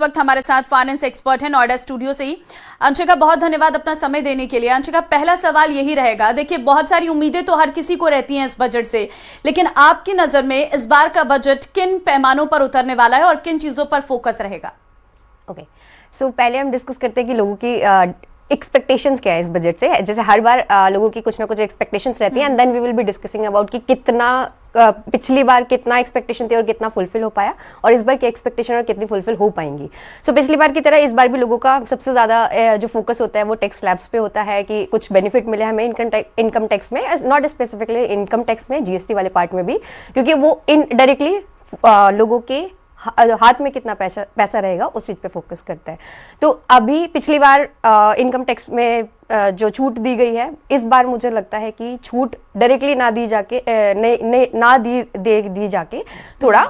वक्त हमारे साथ फाइनेंस एक्सपर्ट है नोएडा स्टूडियो से ही। अंशिका, बहुत धन्यवाद अपना समय देने के लिए। अंशिका, पहला सवाल यही रहेगा, देखिए बहुत सारी उम्मीदें तो हर किसी को रहती हैं इस बजट से, लेकिन आपकी नजर में इस बार का बजट किन पैमानों पर उतरने वाला है और किन चीजों पर फोकस रहेगा? ओके, सो पहले हम डिस्कस करते हैं कि लोगों की एक्सपेक्टेशंस क्या है इस बजट से। जैसे हर बार लोगों की कुछ ना कुछ एक्सपेक्टेशंस रहती हैं, and then we will be discussing about कि कितना पिछली बार कितना एक्सपेक्टेशन थी और कितना फुलफिल हो पाया, और इस बार क्या एक्सपेक्टेशन और कितनी फुलफिल हो पाएंगी। सो पिछली बार की तरह इस बार भी लोगों का सबसे ज़्यादा जो फोकस होता है वो टैक्स स्लैब्स पे होता है कि कुछ बेनिफिट मिले हमें इनकम टैक्स में, नॉट स्पेसिफिकली इनकम टैक्स में, जीएसटी वाले पार्ट में भी, क्योंकि वो इनडायरेक्टली लोगों के हाथ में कितना पैसा रहेगा उस चीज़ पे फोकस करता है। तो अभी पिछली बार इनकम टैक्स में जो छूट दी गई है, इस बार मुझे लगता है कि छूट डायरेक्टली ना दी जाके दी जाके थोड़ा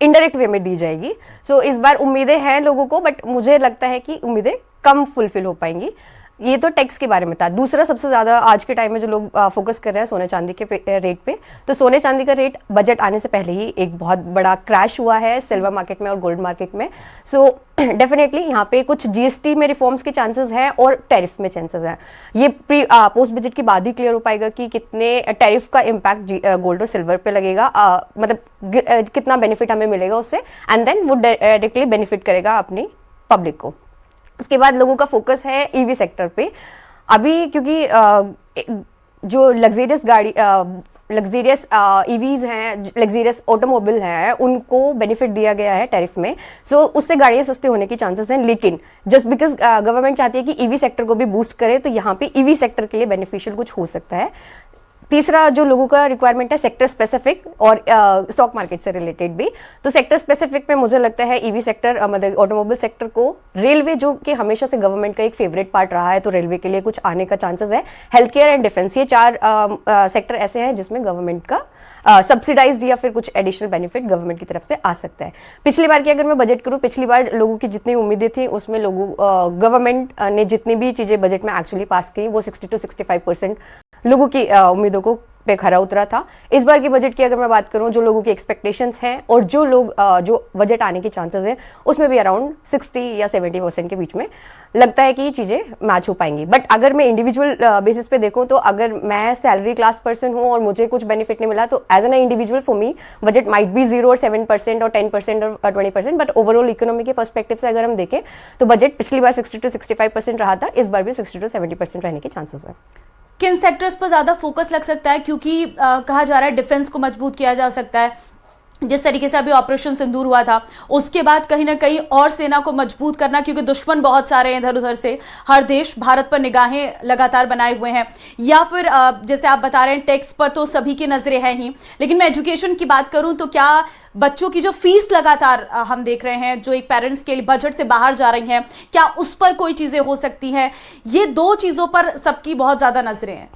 इनडायरेक्ट वे में दी जाएगी। सो इस बार उम्मीदें हैं लोगों को, बट मुझे लगता है कि उम्मीदें कम फुलफिल हो पाएंगी। ये तो टैक्स के बारे में था। दूसरा सबसे ज़्यादा आज के टाइम में जो लोग फोकस कर रहे हैं सोने चांदी के रेट पे, तो सोने चांदी का रेट बजट आने से पहले ही एक बहुत बड़ा क्रैश हुआ है सिल्वर मार्केट में और गोल्ड मार्केट में। सो डेफिनेटली यहाँ पे कुछ जीएसटी में रिफॉर्म्स के चांसेस हैं और टैरिफ में चांसेस हैं। ये पोस्ट बजट के बाद ही क्लियर हो पाएगा कि कितने टैरिफ का इम्पैक्ट गोल्ड और सिल्वर पे लगेगा, मतलब कितना बेनिफिट हमें मिलेगा उससे, एंड देन वो डायरेक्टली बेनिफिट करेगा अपनी पब्लिक को। उसके बाद लोगों का फोकस है ईवी सेक्टर पे अभी, क्योंकि जो लग्जरियस ईवीज हैं, लग्जरियस ऑटोमोबाइल हैं, उनको बेनिफिट दिया गया है टैरिफ में। सो उससे गाड़ियाँ सस्ती होने की चांसेस हैं, लेकिन जस्ट बिकॉज गवर्नमेंट चाहती है कि ईवी सेक्टर को भी बूस्ट करे, तो यहाँ पे ईवी सेक्टर के लिए बेनिफिशियल कुछ हो सकता है। तीसरा जो लोगों का रिक्वायरमेंट है सेक्टर स्पेसिफिक और स्टॉक मार्केट से रिलेटेड भी। तो सेक्टर स्पेसिफिक में मुझे लगता है ईवी सेक्टर, मतलब ऑटोमोबाइल सेक्टर को, रेलवे जो कि हमेशा से गवर्नमेंट का एक फेवरेट पार्ट रहा है, तो रेलवे के लिए कुछ आने का चांसेस है। हेल्थ केयर एंड डिफेंस, ये चार सेक्टर ऐसे हैं जिसमें गवर्नमेंट का सब्सिडाइज्ड या फिर कुछ एडिशनल बेनिफिट गवर्नमेंट की तरफ से आ सकता है। पिछली बार की अगर मैं बजट करूँ, पिछली बार लोगों की जितनी उम्मीदें थी उसमें गवर्नमेंट ने जितनी भी चीज़ें बजट में एक्चुअली पास की, वो 60 to 65% लोगों की उम्मीदों को पे खरा उतरा था। इस बार की बजट की अगर मैं बात करूं, जो लोगों की एक्सपेक्टेशंस हैं और जो लोग जो बजट आने की चांसेस हैं, उसमें भी अराउंड 60 या 70% के बीच में लगता है कि ये चीज़ें मैच हो पाएंगी। बट अगर मैं इंडिविजुअल बेसिस पे देखूं, तो अगर मैं सैलरी क्लास पर्सन हूं और मुझे कुछ बेनिफिट नहीं मिला, तो as an individual for me budget might be 0 और 7% और 10% और 20%, बट ओवरऑल इकोनॉमी के पर्सपेक्टिव से अगर हम देखें तो बजट पिछली बार 60 to 65% रहा था, इस बार भी 60 to 70% रहने के चांसेस है। किन सेक्टर्स पर ज्यादा फोकस लग सकता है, क्योंकि कहा जा रहा है डिफेंस को मजबूत किया जा सकता है, जिस तरीके से अभी ऑपरेशन सिंदूर हुआ था, उसके बाद कहीं ना कहीं और सेना को मजबूत करना, क्योंकि दुश्मन बहुत सारे हैं इधर उधर से, हर देश भारत पर निगाहें लगातार बनाए हुए हैं, या फिर जैसे आप बता रहे हैं टैक्स पर तो सभी की नजरें हैं ही, लेकिन मैं एजुकेशन की बात करूं तो क्या बच्चों की जो फीस लगातार हम देख रहे हैं जो एक पेरेंट्स के लिए बजट से बाहर जा रही हैं, क्या उस पर कोई चीजें हो सकती हैं? ये दो चीजों पर सबकी बहुत ज्यादा नजरें हैं।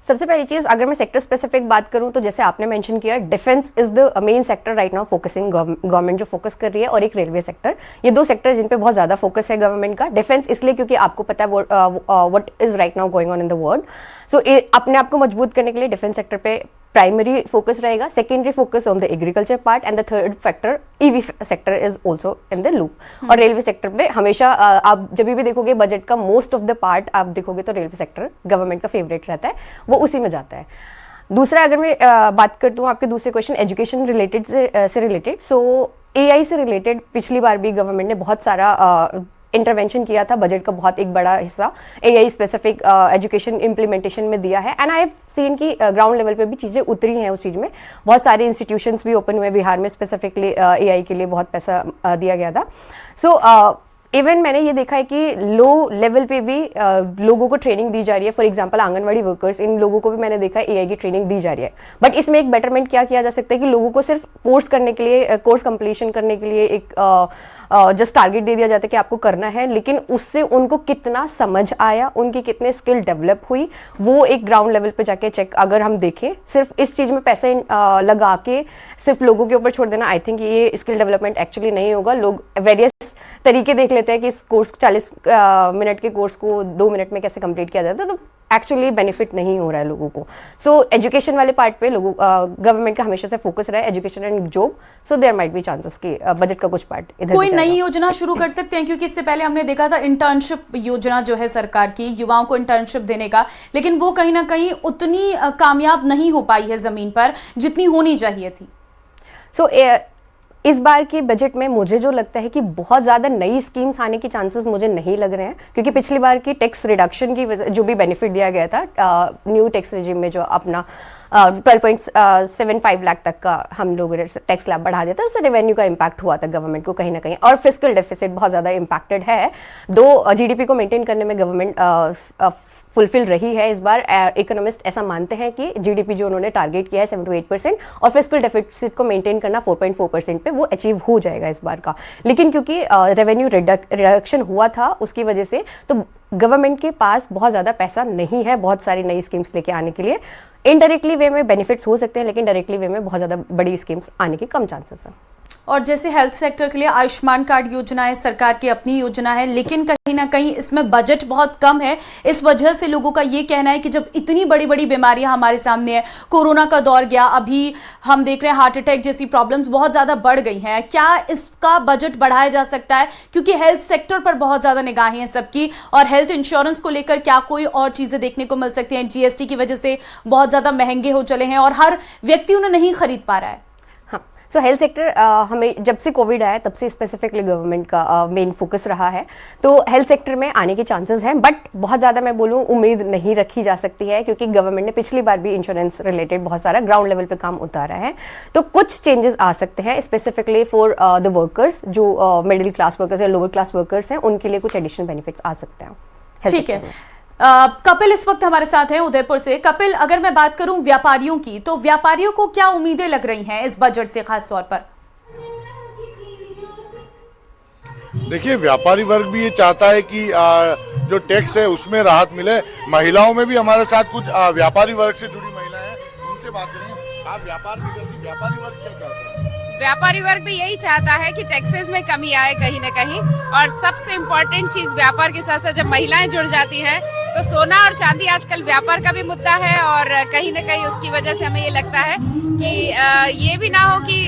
सबसे पहली चीज़, अगर मैं सेक्टर स्पेसिफिक बात करूं तो जैसे आपने मेंशन किया, defence is the main sector right now focusing, government जो फोकस कर रही है, और एक रेलवे सेक्टर। ये दो सेक्टर जिन पे बहुत ज़्यादा फोकस है गवर्नमेंट का। डिफेंस इसलिए क्योंकि आपको पता है what is right now going on in the world. So अपने आप को मजबूत करने के लिए डिफेंस सेक्टर पे प्राइमरी फोकस रहेगा, secondary focus on the agriculture part, and the third factor EV sector is also in the loop. और रेलवे सेक्टर पे हमेशा आप जब भी देखोगे बजट का मोस्ट ऑफ द पार्ट आप देखोगे तो रेलवे सेक्टर गवर्नमेंट का फेवरेट रहता है, वो उसी में जाता है। दूसरा, अगर मैं बात करती हूँ आपके दूसरे क्वेश्चन एजुकेशन रिलेटेड से रिलेटेड, सो एआई से रिलेटेड पिछली बार भी गवर्नमेंट ने बहुत सारा इंटरवेंशन किया था, बजट का बहुत एक बड़ा हिस्सा एआई स्पेसिफिक एजुकेशन इम्प्लीमेंटेशन में दिया है, एंड आई हैव सीन कि ग्राउंड लेवल पे भी चीज़ें उतरी हैं उस चीज़ में। बहुत सारे इंस्टीट्यूशंस भी ओपन हुए बिहार में, स्पेसिफिकली एआई के लिए बहुत पैसा दिया गया था। सो इवन मैंने ये देखा है कि लो लेवल पे भी लोगों को ट्रेनिंग दी जा रही है। फॉर एग्जांपल आंगनवाड़ी वर्कर्स, इन लोगों को भी मैंने देखा है एआई की ट्रेनिंग दी जा रही है। बट इसमें एक बेटरमेंट क्या किया जा सकता है कि लोगों को सिर्फ कोर्स करने के लिए, कोर्स कंप्लीशन करने के लिए एक जस्ट टारगेट दे दिया जाता है कि आपको करना है, लेकिन उससे उनको कितना समझ आया, उनकी कितने स्किल डेवलप हुई, वो एक ग्राउंड लेवल पे जाके चेक अगर हम देखें। सिर्फ इस चीज़ में पैसे लगा के सिर्फ लोगों के ऊपर छोड़ देना, आई थिंक ये स्किल डेवलपमेंट एक्चुअली नहीं होगा। लोग वेरियस तरीके देख लेते हैं कि इस कोर्स 40 मिनट के कोर्स को 2 मिनट में कैसे कंप्लीट किया जाता है, तो एक्चुअली बेनिफिट नहीं हो रहा है लोगों को। सो एजुकेशन वाले पार्ट पे लोगों गवर्नमेंट का हमेशा से फोकस रहा है, education and job. So there might be chances कि बजट का कुछ पार्ट इधर कोई भी नई जाएगा। योजना शुरू कर सकते हैं, क्योंकि इससे पहले हमने देखा था इंटर्नशिप योजना जो है सरकार की, युवाओं को इंटर्नशिप देने का, लेकिन वो कहीं ना कहीं उतनी कामयाब नहीं हो पाई है जमीन पर जितनी होनी चाहिए थी। सो इस बार के बजट में मुझे जो लगता है कि बहुत ज़्यादा नई स्कीम्स आने के चांसेस मुझे नहीं लग रहे हैं, क्योंकि पिछली बार की टैक्स रिडक्शन की जो भी बेनिफिट दिया गया था न्यू टैक्स रेजिम में, जो अपना 12.75 लाख तक का हम लोगों ने टैक्स स्लैब बढ़ा दिया था, उससे रेवेन्यू का इम्पैक्ट हुआ था गवर्नमेंट को कहीं ना कहीं, और फिस्कल डेफिसिट बहुत ज़्यादा इम्पैक्टेड है। दो जीडीपी को मेंटेन करने में गवर्नमेंट फुलफिल रही है इस बार। इकोनॉमिस्ट ऐसा मानते हैं कि जीडीपी जो उन्होंने टारगेट किया है 7 to 8% और फिस्कल डेफिसिट को मेंटेन करना 4.4% पे, वो अचीव हो जाएगा इस बार का। लेकिन क्योंकि रेवेन्यू रिडक्शन हुआ था उसकी वजह से, तो गवर्नमेंट के पास बहुत ज़्यादा पैसा नहीं है बहुत सारी नई स्कीम्स लेके आने के लिए। इनडायरेक्टली वे में बेनिफिट्स हो सकते हैं, लेकिन डायरेक्टली वे में बहुत ज़्यादा बड़ी स्कीम्स आने के कम चांसेस हैं। और जैसे हेल्थ सेक्टर के लिए आयुष्मान कार्ड योजना है, सरकार की अपनी योजना है, लेकिन कहीं ना कहीं इसमें बजट बहुत कम है। इस वजह से लोगों का ये कहना है कि जब इतनी बड़ी बड़ी बीमारियां हमारे सामने है, कोरोना का दौर गया, अभी हम देख रहे हैं हार्ट अटैक जैसी प्रॉब्लम्स बहुत ज़्यादा बढ़ गई हैं, क्या इसका बजट बढ़ाया जा सकता है? क्योंकि हेल्थ सेक्टर पर बहुत ज़्यादा निगाहें हैं सबकी, और हेल्थ इंश्योरेंस को लेकर क्या कोई और चीज़ें देखने को मिल सकती हैं? जीएसटी की वजह से बहुत ज़्यादा महंगे हो चले हैं और हर व्यक्ति उन्हें नहीं खरीद पा रहा है। सो हेल्थ सेक्टर हमें जब से कोविड आया तब से स्पेसिफिकली गवर्नमेंट का मेन फोकस रहा है, तो हेल्थ सेक्टर में आने के चांसेस हैं, बट बहुत ज़्यादा मैं बोलूँ उम्मीद नहीं रखी जा सकती है, क्योंकि गवर्नमेंट ने पिछली बार भी इंश्योरेंस रिलेटेड बहुत सारा ग्राउंड लेवल पे काम उतारा है। तो कुछ चेंजेस आ सकते हैं स्पेसिफिकली फॉर द वर्कर्स, जो मिडिल क्लास वर्कर्स या लोअर क्लास वर्कर्स हैं, उनके लिए कुछ एडिशनल बेनिफिट्स आ सकते हैं। ठीक है, कपिल इस वक्त हमारे साथ हैं उदयपुर से। कपिल, अगर मैं बात करूं व्यापारियों की, तो व्यापारियों को क्या उम्मीदें लग रही हैं इस बजट से खास तौर पर? देखिए, व्यापारी वर्ग भी ये चाहता है कि जो टैक्स है उसमें राहत मिले। महिलाओं में भी हमारे साथ कुछ व्यापारी वर्ग से जुड़ी महिलाएं हैं, उनसे बात करेंगे। आप व्यापार भी करती, व्यापारी वर्ग क्या चाहता है? व्यापारी वर्ग भी यही चाहता है कि टैक्सेस में कमी आए कहीं न कहीं, और सबसे इम्पोर्टेंट चीज व्यापार के साथ साथ जब महिलाएं जुड़ जाती हैं तो सोना और चांदी आजकल व्यापार का भी मुद्दा है, और कहीं न कहीं उसकी वजह से हमें ये लगता है कि ये भी ना हो कि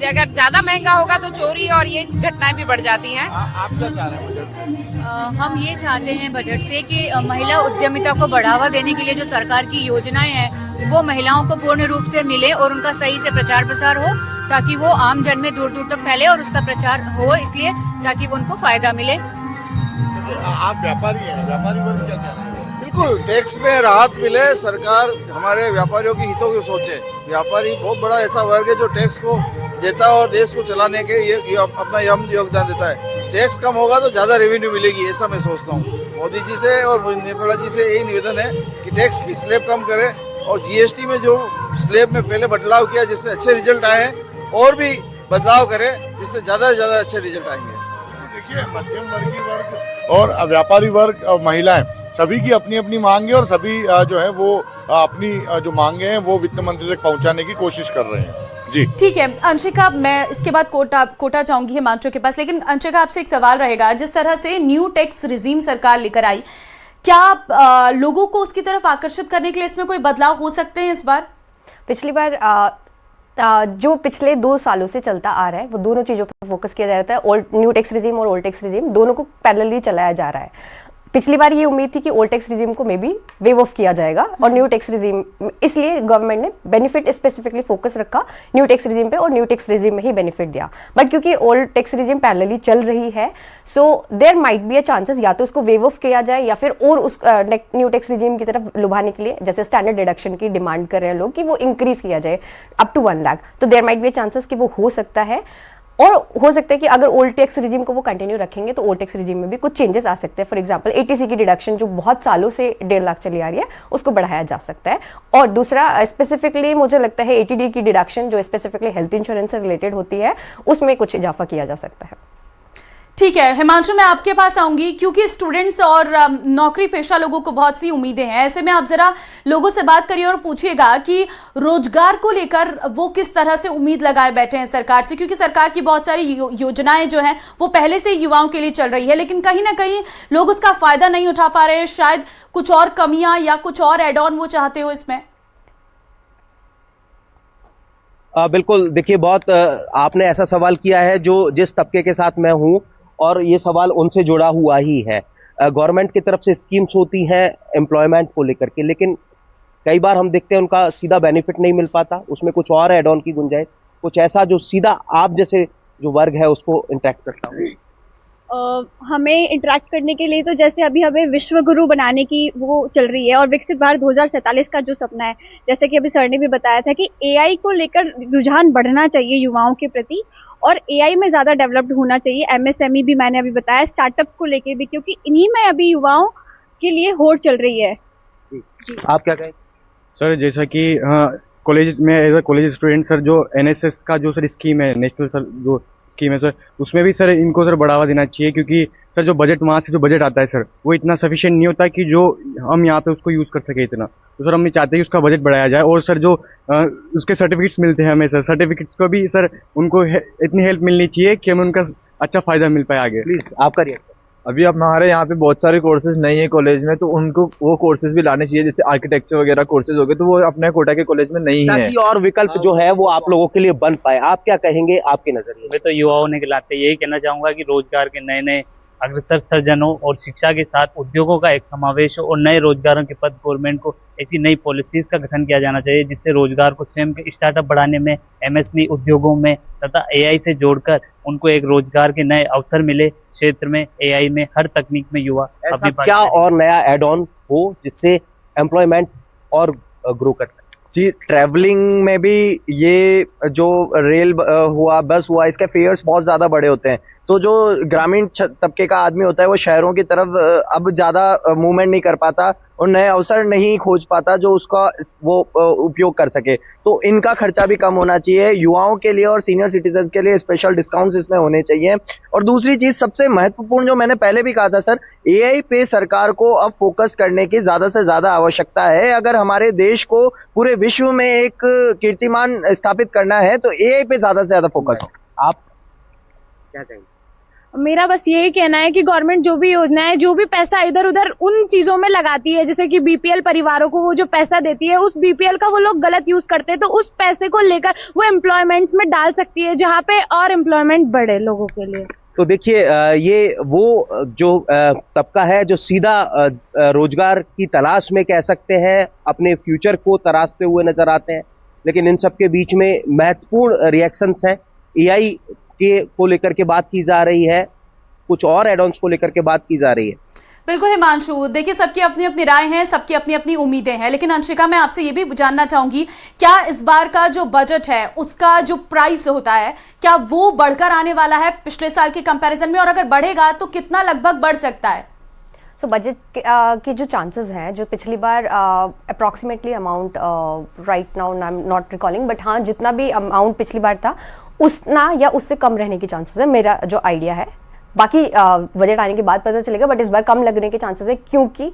अगर ज्यादा महंगा होगा तो चोरी और ये घटनाएं भी बढ़ जाती हैं। आप क्या चाह रहे हैं बजट से? हम ये चाहते हैं बजट से कि महिला उद्यमिता को बढ़ावा देने के लिए जो सरकार की योजनाएं हैं वो महिलाओं को पूर्ण रूप से मिले और उनका सही से प्रचार प्रसार हो, ताकि वो आम जन में दूर दूर तक फैले और उसका प्रचार हो, इसलिए ताकि वो उनको फायदा मिले। आप व्यापारी हैं, व्यापारी वर्ग क्या चाह रहे हैं? बिल्कुल, टैक्स में राहत मिले, सरकार हमारे व्यापारियों की हितों को सोचे। व्यापारी बहुत बड़ा ऐसा वर्ग है जो टैक्स को देता है और देश को चलाने के ये अपना योगदान देता है। टैक्स कम होगा तो ज़्यादा रेवेन्यू मिलेगी, ऐसा मैं सोचता हूँ। मोदी जी से और निर्मला जी से यही निवेदन है कि टैक्स की स्लैब कम करे, और जीएसटी में जो स्लैब में पहले बदलाव किया जिससे अच्छे रिजल्ट आए हैं, और भी बदलाव करें जिससे ज़्यादा से ज़्यादा अच्छे रिजल्ट आएंगे। देखिए, मध्यम वर्गीय वर्ग और व्यापारी वर्ग और महिलाएं सभी की अपनी अपनी मांग है, और सभी जो है वो अपनी जो मांगे हैं वो वित्त मंत्री तक पहुंचाने की कोशिश कर रहे हैं। जी ठीक है अंशिका, मैं इसके बाद कोटा जाऊंगी हिमांशु के पास, लेकिन अंशिका आपसे एक सवाल रहेगा। जिस तरह से न्यू टैक्स रिजीम सरकार लेकर आई, क्या लोगों को उसकी तरफ आकर्षित करने के लिए इसमें कोई बदलाव हो सकते हैं इस बार? पिछली बार जो पिछले 2 सालों से चलता आ रहा है वो दोनों चीज़ों पर फोकस किया जा रहा है। ओल्ड न्यू टैक्स रिजीम और ओल्ड टैक्स रिजीम दोनों को पैरेलली चलाया जा रहा है। पिछली बार ये उम्मीद थी कि ओल्ड टैक्स रिजीम को मे बी वेव ऑफ किया जाएगा और न्यू टैक्स रिजीम, इसलिए गवर्नमेंट ने बेनिफिट स्पेसिफिकली फोकस रखा न्यू टैक्स रिजीम पे और न्यू टैक्स रिजीम में ही बेनिफिट दिया। बट क्योंकि ओल्ड टैक्स रिजीम पैरेलली चल रही है, so there might be a chances या तो उसको वेव ऑफ किया जाए या फिर और उस न्यू टैक्स रिजीम की तरफ लुभाने के लिए, जैसे स्टैंडर्ड डिडक्शन की डिमांड कर रहे हैं लोग कि वो इंक्रीज किया जाए अप टू 1 लाख, तो there might be a chances कि वो हो सकता है। और हो सकता है कि अगर ओल्ड टैक्स रिजीम को वो कंटिन्यू रखेंगे तो ओल्ड टैक्स रिजीम में भी कुछ चेंजेस आ सकते हैं। फॉर एग्जांपल एटीसी की डिडक्शन जो बहुत सालों से 1.5 लाख चली आ रही है उसको बढ़ाया जा सकता है। और दूसरा स्पेसिफिकली मुझे लगता है एटीडी की डिडक्शन जो स्पेसिफिकली हेल्थ इंश्योरेंस से रिलेटेड होती है उसमें कुछ इजाफा किया जा सकता है। ठीक है हिमांशु, मैं आपके पास आऊंगी क्योंकि स्टूडेंट्स और नौकरी पेशा लोगों को बहुत सी उम्मीदें हैं। ऐसे में आप जरा लोगों से बात करिए और पूछिएगा कि रोजगार को लेकर वो किस तरह से उम्मीद लगाए बैठे हैं सरकार से, क्योंकि सरकार की बहुत सारी योजनाएं जो हैं वो पहले से ही युवाओं के लिए चल रही है, लेकिन कहीं ना कहीं लोग उसका फायदा नहीं उठा पा रहे हैं। शायद कुछ और कमियां या कुछ और एड ऑन वो चाहते हो इसमें। बिल्कुल, देखिए बहुत आपने ऐसा सवाल किया है जो जिस तबके के साथ मैं हूं, और ये सवाल उनसे जुड़ा हुआ ही है। गवर्नमेंट की तरफ से स्कीम्स होती हैं एम्प्लॉयमेंट को लेकर के, लेकिन कई बार हम देखते हैं उनका सीधा बेनिफिट नहीं मिल पाता, उसमें कुछ और एड ऑन की गुंजाइश, कुछ ऐसा जो सीधा आप जैसे जो वर्ग है उसको इंटरेक्ट करता है। हमें इंटरेक्ट करने के लिए तो जैसे अभी हमें विश्व गुरु बनाने की वो चल रही है और विकसित भारत 2047 का जो सपना है, जैसे कि अभी सर ने भी बताया था कि एआई को लेकर रुझान बढ़ना चाहिए युवाओं के प्रति और एआई में ज़्यादा डेवलप्ड होना चाहिए। एमएसएमई भी मैंने अभी बताया, स्टार्टअप्स को लेके भी, क्योंकि इन्हीं में अभी युवाओं के लिए होड़ चल रही है। जी। आप क्या कहें सर? जैसा कि कॉलेज में as a college student sir, जो एनएसएस का जो सर स्कीम है, नेशनल सर जो स्कीम है सर, उसमें भी सर इनको सर बढ़ावा देना चाहिए, क्योंकि सर जो बजट वहाँ से जो बजट आता है सर वो इतना सफिशिएंट नहीं होता कि जो हम यहाँ पे उसको यूज़ कर सके इतना। तो सर हम ये चाहते हैं कि उसका बजट बढ़ाया जाए, और सर जो उसके सर्टिफिकेट्स मिलते हैं हमें सर, सर्टिफिकेट्स को भी सर उनको इतनी हेल्प मिलनी चाहिए कि हमें उनका अच्छा फ़ायदा मिल पाए आगे। प्लीज़ आपका रिएक्शन। अभी अब हमारे यहाँ पे बहुत सारे कोर्सेज नहीं है कॉलेज में, तो उनको वो कोर्सेज भी लाने चाहिए, जैसे आर्किटेक्चर वगैरह कोर्सेज हो गए, तो वो अपने कोटा के कॉलेज में नहीं है, ताकि और विकल्प जो है वो आप लोगों के लिए बन पाए। आप क्या कहेंगे आपके नजरिए? मैं तो युवाओं ने खिलाते यही कहना चाहूंगा कि रोजगार के नए नए अग्रसर सर्जन हो और शिक्षा के साथ उद्योगों का एक समावेश हो और नए रोजगारों के पद गवर्नमेंट को ऐसी नई पॉलिसीज का गठन किया जाना चाहिए जिससे रोजगार को स्वयं के स्टार्टअप बढ़ाने में, एमएसएमई उद्योगों में तथा एआई से जोड़कर उनको एक रोजगार के नए अवसर मिले। क्षेत्र में एआई में हर तकनीक में युवा ऐसा क्या और नया एड ऑन हो जिससे एम्प्लॉयमेंट और ग्रो कर? जी, ट्रैवलिंग में भी ये जो रेल हुआ, बस हुआ, इसके फेयर्स बहुत ज़्यादा बड़े होते हैं, तो जो ग्रामीण तबके का आदमी होता है वो शहरों की तरफ अब ज़्यादा मूवमेंट नहीं कर पाता और नए अवसर नहीं खोज पाता जो उसका वो उपयोग कर सके। तो इनका खर्चा भी कम होना चाहिए युवाओं के लिए, और सीनियर सिटीजन के लिए स्पेशल डिस्काउंट्स इसमें होने चाहिए। और दूसरी चीज़ सबसे महत्वपूर्ण जो मैंने पहले भी कहा था सर, एआई पे सरकार को अब फोकस करने की ज़्यादा से ज़्यादा आवश्यकता है। अगर हमारे देश को पूरे विश्व में एक कीर्तिमान स्थापित करना है तो एआई पे ज़्यादा से ज़्यादा फोकस हो। आप क्या कहेंगे? मेरा बस यही कहना है कि गवर्नमेंट जो भी योजना है, जो भी पैसा इधर उधर उन चीजों में लगाती है, जैसे कि बीपीएल परिवारों को वो जो पैसा देती है, उस बीपीएल का वो लोग गलत यूज करते हैं, तो उस पैसे को लेकर वो एम्प्लॉयमेंट्स में डाल सकती है जहाँ पे और एम्प्लॉयमेंट बढ़े लोगों के लिए। तो देखिए ये वो जो तबका है जो सीधा रोजगार की तलाश में कह सकते हैं अपने फ्यूचर को तराशते हुए नजर आते हैं, लेकिन इन सब के बीच में महत्वपूर्ण रिएक्शंस हैं। एआई के को लेकर के बात की जा रही है, कुछ और एड ऑन्स को लेकर के बात की जा रही है। बिल्कुल हिमांशु, देखिए सबकी अपनी अपनी राय है, सबकी अपनी अपनी उम्मीदें हैं, लेकिन अंशिका मैं आपसे ये भी जानना चाहूंगी, क्या इस बार का जो बजट है उसका जो प्राइस होता है क्या वो बढ़कर आने वाला है पिछले साल के कंपैरिजन में, और अगर बढ़ेगा तो कितना लगभग बढ़ सकता है? सो बजट के जो चांसेस हैं, जो पिछली बार approximately amount right now I am not recalling, but हाँ जितना भी अमाउंट पिछली बार था उतना या उससे कम रहने के चांसेस है, मेरा जो आइडिया है। बाकी बजट आने के बाद पता चलेगा, बट इस बार कम लगने के चांसेस है क्योंकि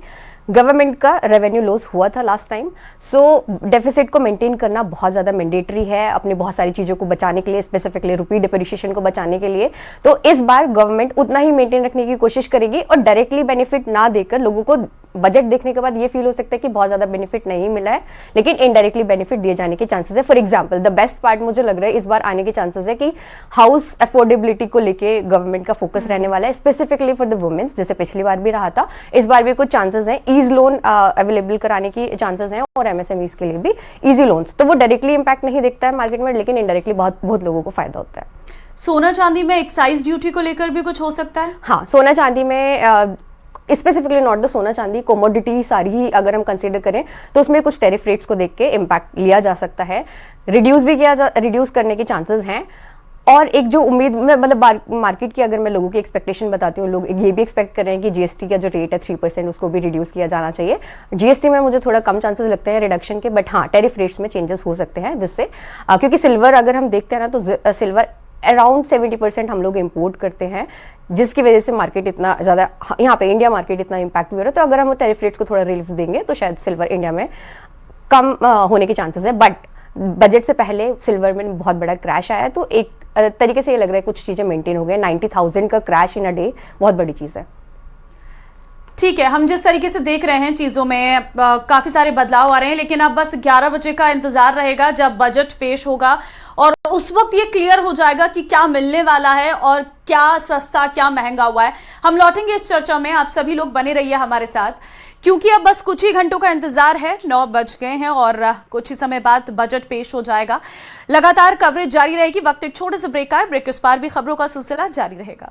गवर्नमेंट का रेवेन्यू लॉस हुआ था लास्ट टाइम। सो डेफिसिट को मेंटेन करना बहुत ज़्यादा मैंडेटरी है अपनी बहुत सारी चीज़ों को बचाने के लिए, स्पेसिफिकली रुपी डिप्रिशिएशन को बचाने के लिए। तो इस बार गवर्नमेंट उतना ही मेंटेन रखने की कोशिश करेगी और डायरेक्टली बेनिफिट ना देकर लोगों को बजट देखने के बाद ये फील हो सकता है कि बहुत ज़्यादा बेनिफिट नहीं मिला है, लेकिन इनडायरेक्टली बेनिफिट दिए जाने के चांसेस है। For example the best part मुझे लग रहा है इस बार आने के चांसेस है कि हाउस अफोर्डेबिलिटी को लेके गवर्नमेंट का फोकस रहने वाला है, स्पेसिफिकली फॉर द वुमेन्स, जैसे पिछली बार भी रहा था। इस बार भी कुछ चांसेस हैं ईज लोन अवेलेबल कराने की चांसेस हैं और एमएसएमईज के लिए भी इजी लोन्स। तो वो डायरेक्टली इंपैक्ट नहीं दिखता है मार्केट में, लेकिन इनडायरेक्टली बहुत लोगों को फायदा होता है। सोना चांदी में एक्साइज ड्यूटी को लेकर भी कुछ हो सकता है? हाँ, सोना चांदी में स्पेसिफिकली नॉट द सोना चांदी, कोमोडिटी सारी ही अगर हम कंसीडर करें तो उसमें कुछ टैरिफ रेट्स को देख के इम्पैक्ट लिया जा सकता है, रिड्यूस करने के चांसेस हैं। और एक जो उम्मीद में मतलब मार्केट की अगर मैं लोगों की एक्सपेक्टेशन बताती हूँ, लोग ये भी एक्सपेक्ट कर रहे हैं कि जीएसटी का जो रेट है 3% उसको भी रिड्यूस किया जाना चाहिए। जीएसटी में मुझे थोड़ा कम चांसेस लगते हैं रिडक्शन के, बट हाँ टैरिफ रेट्स में चेंजेस हो सकते हैं जिससे क्योंकि सिल्वर अगर हम देखते हैं ना तो सिल्वर अराउंड 70% हम लोग इम्पोर्ट करते हैं, जिसकी वजह से मार्केट इतना ज़्यादा, यहाँ पे इंडिया मार्केट इतना इम्पैक्ट भी हो रहा है। तो अगर हम टैरिफ रेट्स को थोड़ा रिलीफ देंगे तो शायद सिल्वर इंडिया में कम होने के चांसेस है। बट बजट से पहले सिल्वर में बहुत बड़ा क्रैश आया है, तो एक तरीके से ये लग रहा है कुछ चीज़ें मेंटेन हो गई। 90,000 का क्रैश इन अ डे बहुत बड़ी चीज़ है। ठीक है, हम जिस तरीके से देख रहे हैं चीज़ों में काफ़ी सारे बदलाव आ रहे हैं, लेकिन अब बस 11 बजे का इंतजार रहेगा जब बजट पेश होगा और उस वक्त ये क्लियर हो जाएगा कि क्या मिलने वाला है और क्या सस्ता क्या महंगा हुआ है। हम लौटेंगे इस चर्चा में, आप सभी लोग बने रहिए हमारे साथ, क्योंकि अब बस कुछ ही घंटों का इंतजार है। 9 बज गए हैं और कुछ ही समय बाद बजट पेश हो जाएगा। लगातार कवरेज जारी रहेगी। वक्त एक छोटे से ब्रेक का है, ब्रेक के उस पार भी खबरों का सिलसिला जारी रहेगा।